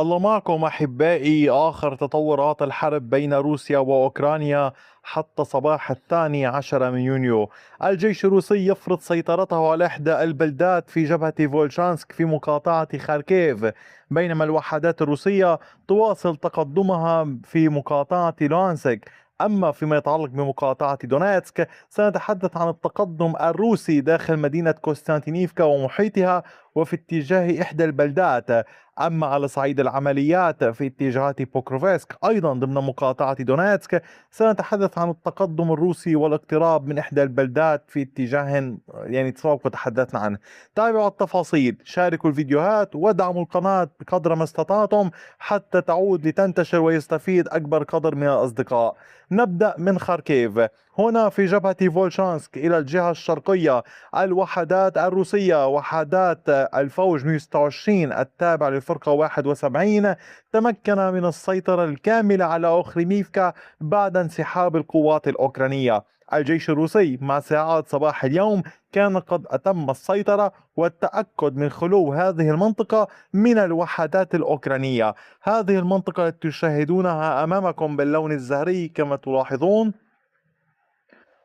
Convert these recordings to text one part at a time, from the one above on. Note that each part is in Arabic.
الله معكم أحبائي. آخر تطورات الحرب بين روسيا وأوكرانيا حتى صباح 12 من يونيو. الجيش الروسي يفرض سيطرته على إحدى البلدات في جبهة فولشانسك في مقاطعة خاركيف، بينما الوحدات الروسية تواصل تقدمها في مقاطعة لوانسك. أما فيما يتعلق بمقاطعة دونيتسك، سنتحدث عن التقدم الروسي داخل مدينة كوستانتينيفكا ومحيطها وفي اتجاه إحدى البلدات. أما على صعيد العمليات في اتجاهات بوكروفسك أيضا ضمن مقاطعة دونيتسك، سنتحدث عن التقدم الروسي والاقتراب من إحدى البلدات في اتجاه سواء تحدثنا عنه. تابعوا التفاصيل، شاركوا الفيديوهات ودعموا القناة بقدر ما استطعتم حتى تعود لتنتشر ويستفيد أكبر قدر من الأصدقاء. نبدأ من خاركيف. هنا في جبهة فولشانسك إلى الجهة الشرقية، الوحدات الروسية وحدات الفوج 126 التابع للفرقة 71 تمكن من السيطرة الكاملة على أوخريميفكا بعد انسحاب القوات الأوكرانية. الجيش الروسي مع ساعات صباح اليوم كان قد أتم السيطرة والتأكد من خلو هذه المنطقة من الوحدات الأوكرانية. هذه المنطقة التي تشاهدونها أمامكم باللون الزهري كما تلاحظون،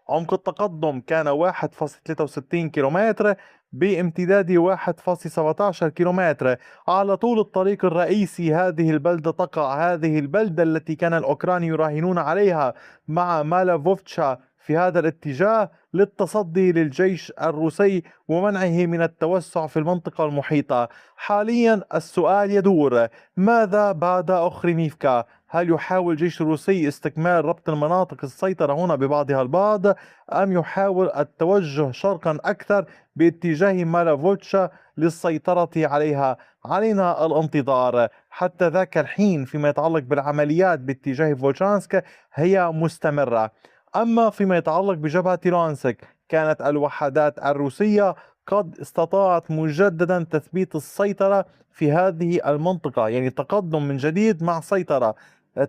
عمق التقدم كان 1.63 كيلومتر بامتداد 1.17 كيلومتر على طول الطريق الرئيسي. هذه البلدة تقع، هذه البلدة التي كان الأوكران يراهنون عليها مع مالافوفتشا في هذا الاتجاه للتصدي للجيش الروسي ومنعه من التوسع في المنطقة المحيطة. حاليا السؤال يدور: ماذا بعد أوخريميفكا؟ هل يحاول الجيش الروسي استكمال ربط المناطق السيطرة هنا ببعضها البعض، أم يحاول التوجه شرقا أكثر باتجاه مالافوتشا للسيطرة عليها؟ علينا الانتظار حتى ذاك الحين. فيما يتعلق بالعمليات باتجاه فولشانسك هي مستمرة. أما فيما يتعلق بجبهة لوانسك، كانت الوحدات الروسية قد استطاعت مجددا تثبيت السيطرة في هذه المنطقة، تقدم من جديد مع سيطرة.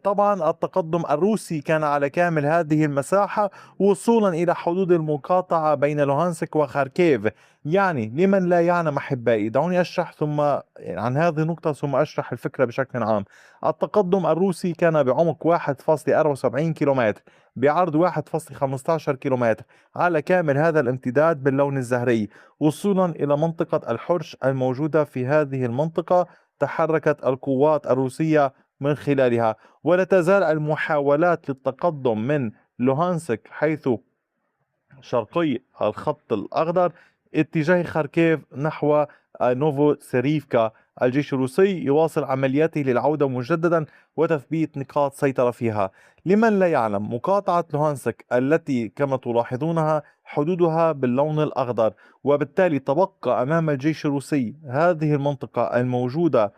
طبعا التقدم الروسي كان على كامل هذه المساحة وصولا إلى حدود المقاطعة بين لوهانسك وخاركيف. لمن لا يعلم أحبائي، دعوني أشرح ثم عن هذه النقطة ثم أشرح الفكرة بشكل عام. التقدم الروسي كان بعمق 1.74 كيلومتر بعرض 1.15 كيلومتر على كامل هذا الامتداد باللون الزهري وصولا إلى منطقة الحرش الموجودة في هذه المنطقة. تحركت القوات الروسية من خلالها، ولا تزال المحاولات للتقدم من لوهانسك حيث شرقي الخط الأخضر اتجاه خاركيف نحو نوفو سيريفكا. الجيش الروسي يواصل عملياته للعودة مجددا وتثبيت نقاط سيطرة فيها. لمن لا يعلم، مقاطعة لوهانسك التي كما تلاحظونها حدودها باللون الأخضر، وبالتالي تبقى أمام الجيش الروسي هذه المنطقة الموجودة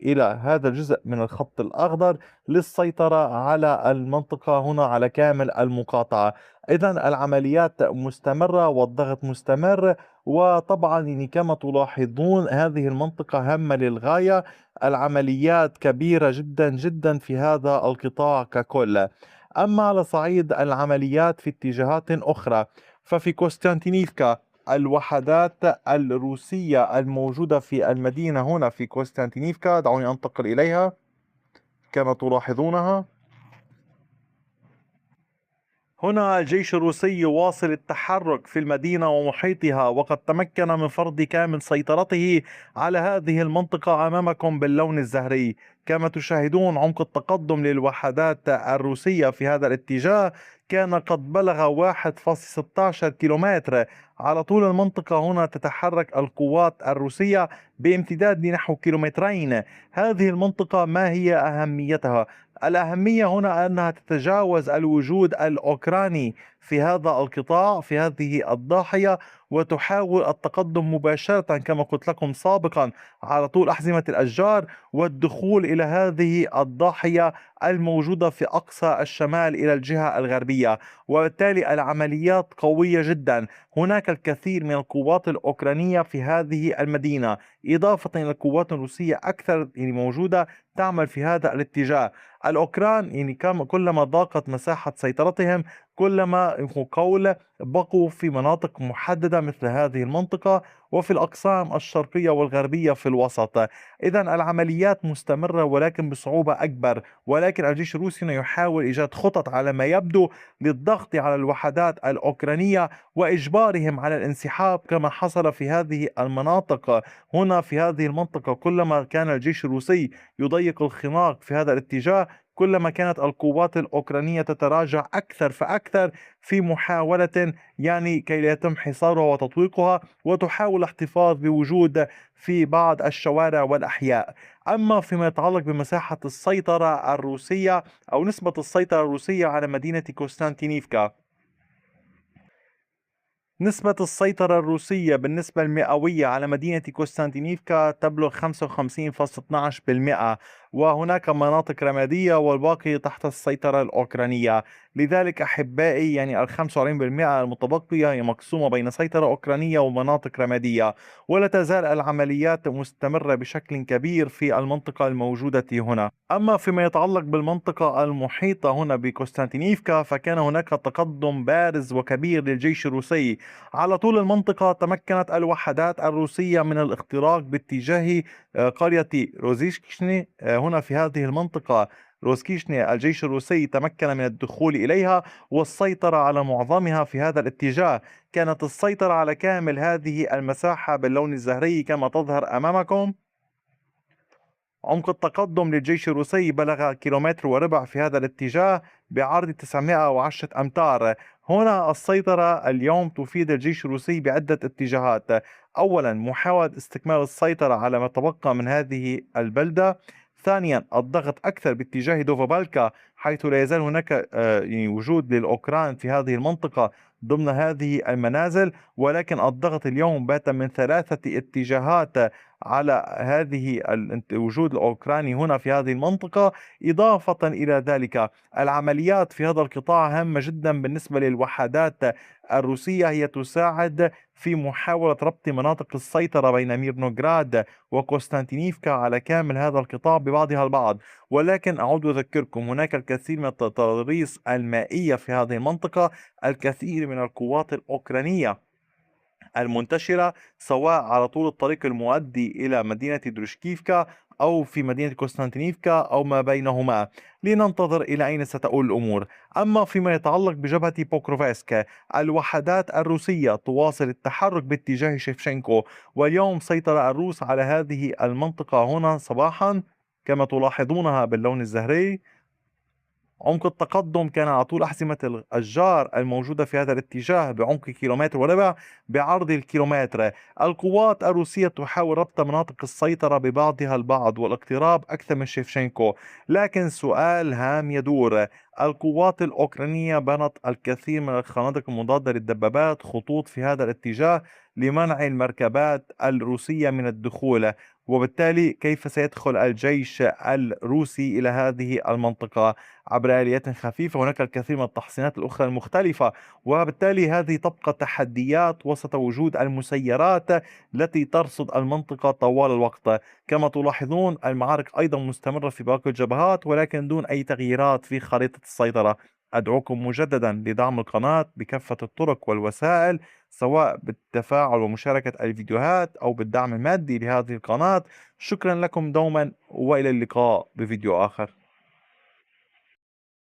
إلى هذا الجزء من الخط الأخضر للسيطرة على المنطقة هنا على كامل المقاطعة. إذا العمليات مستمرة والضغط مستمر، وطبعا كما تلاحظون هذه المنطقة هامة للغاية. العمليات كبيرة جدا جدا في هذا القطاع ككل. أما على صعيد العمليات في اتجاهات أخرى، ففي كوستانتينيفكا الوحدات الروسية الموجودة في المدينة هنا في كوستانتينيفكا، دعوني أنتقل إليها كما تلاحظونها. هنا الجيش الروسي يواصل التحرك في المدينة ومحيطها، وقد تمكن من فرض كامل سيطرته على هذه المنطقة أمامكم باللون الزهري. كما تشاهدون عمق التقدم للوحدات الروسية في هذا الاتجاه كان قد بلغ 1.16 كيلومتر على طول المنطقة. هنا تتحرك القوات الروسية بامتداد نحو كيلومترين. هذه المنطقة ما هي أهميتها؟ الأهمية هنا أنها تتجاوز الوجود الأوكراني في هذا القطاع، في هذه الضاحية، وتحاول التقدم مباشرة كما قلت لكم سابقا على طول أحزمة الأشجار والدخول إلى هذه الضاحية الموجودة في أقصى الشمال إلى الجهة الغربية. وبالتالي العمليات قوية جدا. هناك الكثير من القوات الأوكرانية في هذه المدينة، إضافة إلى القوات الروسية أكثر موجودة تعمل في هذا الاتجاه. الأوكران كلما ضاقت مساحة سيطرتهم كلما بقوا في مناطق محددة مثل هذه المنطقة، وفي الأقسام الشرقية والغربية في الوسط. إذا العمليات مستمرة ولكن بصعوبة أكبر، ولكن الجيش الروسي يحاول إيجاد خطط على ما يبدو للضغط على الوحدات الأوكرانية وإجبارهم على الانسحاب كما حصل في هذه المناطق. هنا في هذه المنطقة كلما كان الجيش الروسي يضيق الخناق في هذا الاتجاه، كلما كانت القوات الأوكرانية تتراجع أكثر فأكثر في محاولة يعني كي لا يتم حصارها وتطويقها، وتحاول الاحتفاظ بوجود في بعض الشوارع والأحياء. أما فيما يتعلق بمساحة السيطرة الروسية أو نسبة السيطرة الروسية على مدينة كوستانتينيفكا، نسبة السيطرة الروسية بالنسبة المئوية على مدينة كوستانتينيفكا تبلغ 55.12%، وهناك مناطق رمادية والباقي تحت السيطرة الأوكرانية. لذلك أحبائي يعني ال 45% المتبقية هي مقسومة بين سيطرة أوكرانية ومناطق رمادية، ولا تزال العمليات مستمرة بشكل كبير في المنطقة الموجودة هنا. أما فيما يتعلق بالمنطقة المحيطة هنا بكوستانتينيفكا، فكان هناك تقدم بارز وكبير للجيش الروسي. على طول المنطقة تمكنت الوحدات الروسية من الاختراق باتجاه قرية روزيشكشني. هنا في هذه المنطقة روسكيشني الجيش الروسي تمكن من الدخول إليها والسيطرة على معظمها في هذا الاتجاه. كانت السيطرة على كامل هذه المساحة باللون الزهري كما تظهر أمامكم. عمق التقدم للجيش الروسي بلغ كيلومتر وربع في هذا الاتجاه بعرض 910 أمتار. هنا السيطرة اليوم تفيد الجيش الروسي بعدة اتجاهات. أولا محاولة استكمال السيطرة على ما تبقى من هذه البلدة. ثانيا الضغط أكثر باتجاه دوفابالكا، حيث لا يزال هناك يعني وجود للأوكران في هذه المنطقة ضمن هذه المنازل، ولكن الضغط اليوم بات من ثلاثة اتجاهات على هذه الوجود الأوكراني هنا في هذه المنطقة. إضافة إلى ذلك العمليات في هذا القطاع هامة جدا بالنسبة للوحدات الروسية، هي تساعد في محاولة ربط مناطق السيطرة بين ميرنوغراد وكوستانتينيفكا على كامل هذا القطاع ببعضها البعض. ولكن أعود أذكركم هناك الكثير من التضاريس المائية في هذه المنطقة، الكثير من القوات الأوكرانية المنتشرة سواء على طول الطريق المؤدي إلى مدينة دروشكيفكا أو في مدينة كوستانتينيفكا أو ما بينهما. لننتظر إلى أين ستؤول الأمور. أما فيما يتعلق بجبهة بوكروفسك، الوحدات الروسية تواصل التحرك باتجاه شيفشنكو، واليوم سيطر الروس على هذه المنطقة هنا صباحا كما تلاحظونها باللون الزهري. عمق التقدم كان على طول أحزمة الأشجار الموجودة في هذا الاتجاه بعمق كيلومتر وربع بعرض الكيلومتر. القوات الروسية تحاول ربط مناطق السيطرة ببعضها البعض والاقتراب أكثر من شيفشينكو، لكن سؤال هام يدور. القوات الأوكرانية بنت الكثير من الخنادق المضادة للدبابات خطوط في هذا الاتجاه لمنع المركبات الروسية من الدخول، وبالتالي كيف سيدخل الجيش الروسي إلى هذه المنطقة؟ عبر آليات خفيفة. هناك الكثير من التحصينات الأخرى المختلفة، وبالتالي هذه تبقى تحديات وسط وجود المسيرات التي ترصد المنطقة طوال الوقت. كما تلاحظون المعارك أيضا مستمرة في باقي الجبهات ولكن دون أي تغييرات في خريطة السيطرة. أدعوكم مجددا لدعم القناة بكافة الطرق والوسائل، سواء بالتفاعل ومشاركة الفيديوهات أو بالدعم المادي لهذه القناة. شكرا لكم دوما، وإلى اللقاء بفيديو آخر.